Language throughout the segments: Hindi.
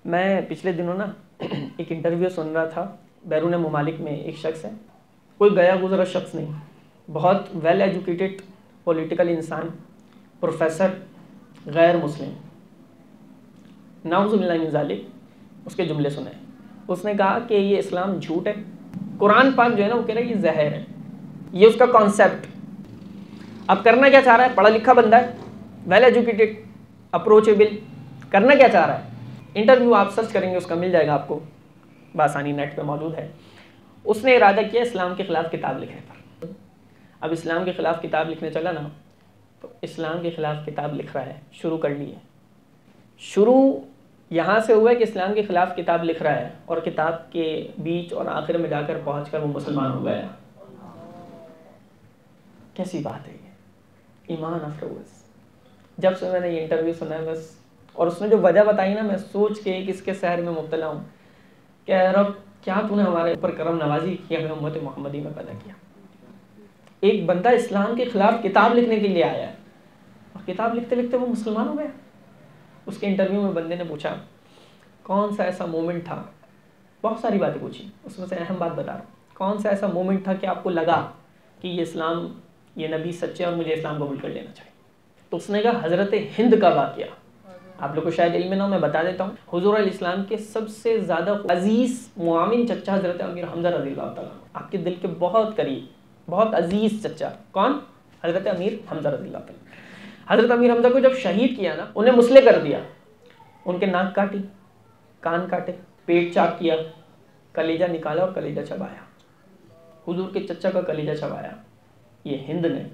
मैं पिछले दिनों ना एक इंटरव्यू सुन रहा था, बैरून ममालिक में एक शख्स है, कोई गया गुजरा शख्स नहीं, बहुत वेल एजुकेटेड पॉलिटिकल इंसान, प्रोफेसर, गैर मुस्लिम, नाउज़ुबिल्लाहि मिन ज़ालिक। उसके जुमले सुने। उसने कहा कि ये इस्लाम झूठ है, कुरान पाक जो है ना वो कह रहा है ये जहर है, ये उसका कॉन्सेप्ट। अब करना क्या चाह रहा है? पढ़ा लिखा बंदा है, वेल एजुकेटेड, अप्रोचेबल, करना क्या चाह रहा है? इंटरव्यू आप सर्च करेंगे उसका मिल जाएगा आपको बासानी, नेट पे मौजूद है। उसने इरादा किया इस्लाम के ख़िलाफ़ किताब लिखने पर। अब इस्लाम के ख़िलाफ़ किताब लिखने चला ना, तो इस्लाम के ख़िलाफ़ किताब लिख रहा है, शुरू कर ली है। शुरू यहाँ से हुआ है कि इस्लाम के ख़िलाफ़ किताब लिख रहा है और किताब के बीच और आखिर में जाकर पहुँचकर वो मुसलमान हो गया। कैसी बात है ये, ईमान अफरोज़। जब से मैंने ये इंटरव्यू सुना है बस, और उसने जो वजह बताई ना, मैं सोच के किसके शहर में मुब्तला हूँ, क्या रब क्या तूने हमारे ऊपर करम नवाजी की, हमें उम्मत मोहम्मदी में पैदा किया। एक बंदा इस्लाम के ख़िलाफ़ किताब लिखने के लिए आया है और किताब लिखते लिखते वो मुसलमान हो गया। उसके इंटरव्यू में बंदे ने पूछा कौन सा ऐसा मोमेंट था, बहुत सारी बातें पूछी, उसमें से अहम बात बता रहा हूँ, कौन सा ऐसा मोमेंट था कि आपको लगा कि ये इस्लाम, ये नबी सच्चे और मुझे इस्लाम कबूल कर लेना चाहिए। तो उसने कहा हज़रत हिंद का वाक़या। आप लोग को शायद इल्म ना हो, मैं बता देता हूँ। हुज़ूर अलैहिस्सलाम के सबसे ज़्यादा अजीज़ मुआमिन चचा हज़रत अमीर हमज़ा रज़ियल्लाहु ताला, आपके दिल के बहुत करीब, बहुत अजीज़ चचा। कौन? हज़रत अमीर हमज़ा रज़ियल्लाहु ताला। हज़रत अमीर हमज़ा को जब शहीद किया ना, उन्हें मुसले कर दिया, उनके नाक काटी, कान काटे, पेट चाक किया, कलेजा निकाला और कलेजा चबाया। हुज़ूर के चचा का कलेजा चबाया ये हिंद ने।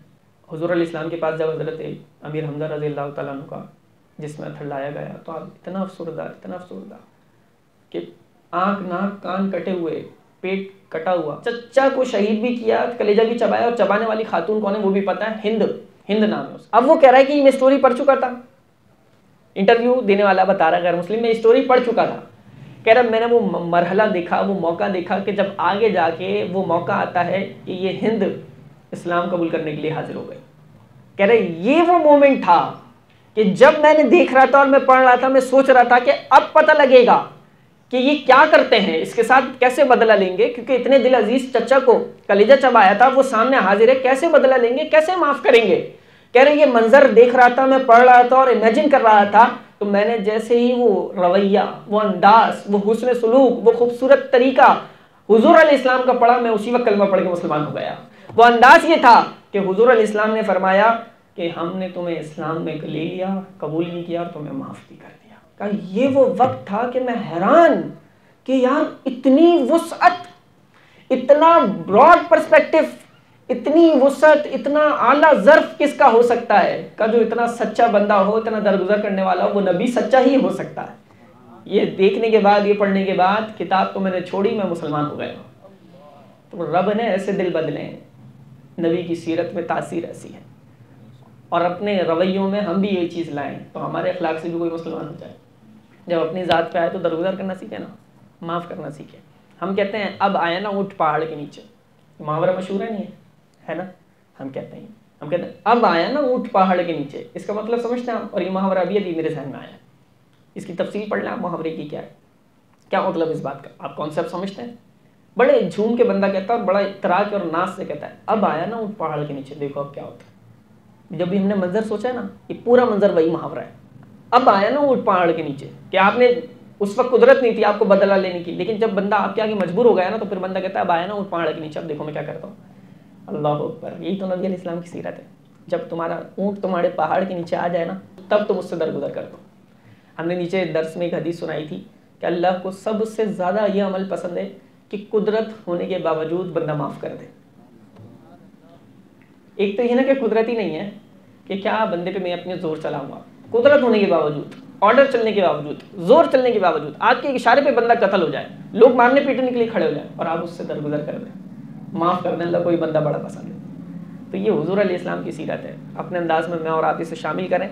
हुज़ूर अलैहिस्सलाम के पास जब हज़रत अमीर हमज़ा रज़ियल्लाहु ताला अन्हु का जिसमें अथर लाया गया, तो आप इतना अफसरदा कि आँख नाक कान कटे हुए, पेट कटा हुआ, चचा को शहीद भी किया, कलेजा भी चबाया, और चबाने वाली खातून कौन है वो भी पता है, हिंद नाम है उसका। अब वो कह रहा है कि मैं स्टोरी पढ़ चुका था, इंटरव्यू देने वाला बता रहा है गैर मुस्लिम, मैं स्टोरी पढ़ चुका था। कह रहा मैंने वो मरहला देखा, वो मौका देखा कि जब आगे जाके वो मौका आता है कि ये हिंद इस्लाम कबूल करने के लिए हाजिर हो गए। कह रहे ये वो मोमेंट था कि जब मैंने देख रहा था और मैं पढ़ रहा था, मैं सोच रहा था कि अब पता लगेगा कि ये क्या करते हैं, इसके साथ कैसे बदला लेंगे, क्योंकि इतने दिल अजीज चचा को कलेजा चबाया था, वो सामने हाजिर है, कैसे बदला लेंगे, कैसे माफ करेंगे। कह रहे ये मंजर देख रहा था, मैं पढ़ रहा था और इमेजिन कर रहा था, तो मैंने जैसे ही वो रवैया, वो अंदाज, वो हुस्न सुलूक, वो खूबसूरत तरीका हुजूर अलैहिस्सलाम का पढ़ा, मैं उसी वक्त कलमा पढ़ के मुसलमान हो गया। वो अंदाज ये था कि हुजूर अलैहिस्सलाम ने फरमाया कि हमने तुम्हें इस्लाम में ले लिया, कबूल नहीं किया और तुम्हें माफ़ भी कर दिया। कहा ये वो वक्त था कि मैं हैरान कि यार इतनी वुसअत, इतना ब्रॉड पर्सपेक्टिव, इतनी वुसअत, इतना आला ज़र्फ किसका हो सकता है का जो इतना सच्चा बंदा हो, इतना दरगुजर करने वाला हो, वो नबी सच्चा ही हो सकता है। ये देखने के बाद, ये पढ़ने के बाद किताब तो मैंने छोड़ी, मैं मुसलमान हो गया। तो रब ने ऐसे दिल बदले, नबी की सीरत में तासीर ऐसी है, और अपने रवैयों में हम भी ये चीज़ लाएं तो हमारे अखलाक से भी कोई मुसलमान हो जाए। जब अपनी ज़ात पे आए तो दरगुजर करना सीखे ना, माफ़ करना सीखे। हम कहते हैं अब आया ना ऊँट पहाड़ के नीचे, मुहावरा मशहूर है, नहीं है ना? हम कहते हैं अब आया ना ऊँट पहाड़ के नीचे, इसका मतलब समझते हैं आप? और ये मुहावरा अभी मेरे जहन में आया, इसकी तफसील पढ़ लें आप, मुहावरे की क्या है, क्या मतलब इस बात का, आप कॉन्सेप्ट समझते हैं? बड़े झूम के बंदा कहता है और बड़ा इतराक और नाज से कहता है अब आया ना ऊँट पहाड़ के नीचे, देखो अब क्या होता है। जब भी हमने मंजर सोचा है ना, ये पूरा मंजर वही मुहावरा है। अब आया ना ऊँट पहाड़ के नीचे, कि आपने उस वक्त कुदरत नहीं थी आपको बदला लेने की, लेकिन जब बंदा आपके आगे मजबूर हो गया ना, तो फिर बंदा कहता है अब आया ना ऊँट पहाड़ के नीचे, अब देखो मैं क्या करता हूँ। अल्लाह अकबर, यही तो नबी अलैहिस्सलाम की सीरत है। जब तुम्हारा ऊँट तुम्हारे पहाड़ के नीचे आ जाए ना, तब तुम उससे दरगुजर कर दो। हमने नीचे दर्स में एक हदीस सुनाई थी कि अल्लाह को सबसे ज़्यादा ये अमल पसंद है कि कुदरत होने के बावजूद बंदा माफ़ कर दे। एक तो ये ना कि कुदरत ही नहीं है कि क्या बंदे पे मैं अपने जोर चलाऊंगा, कुदरत होने के बावजूद, ऑर्डर चलने के बावजूद, जोर चलने के बावजूद, आपके इशारे पे बंदा कत्ल हो जाए, लोग मारने पीटने के लिए खड़े हो जाए और आप उससे दरगुजर कर दें, माफ़ कर दें। अल्लाह कोई बंदा बड़ा पसंद है। तो ये हुजूर अलैहिस्सलाम की सीरत है। अपने अंदाज में मैं और आप इसे शामिल करें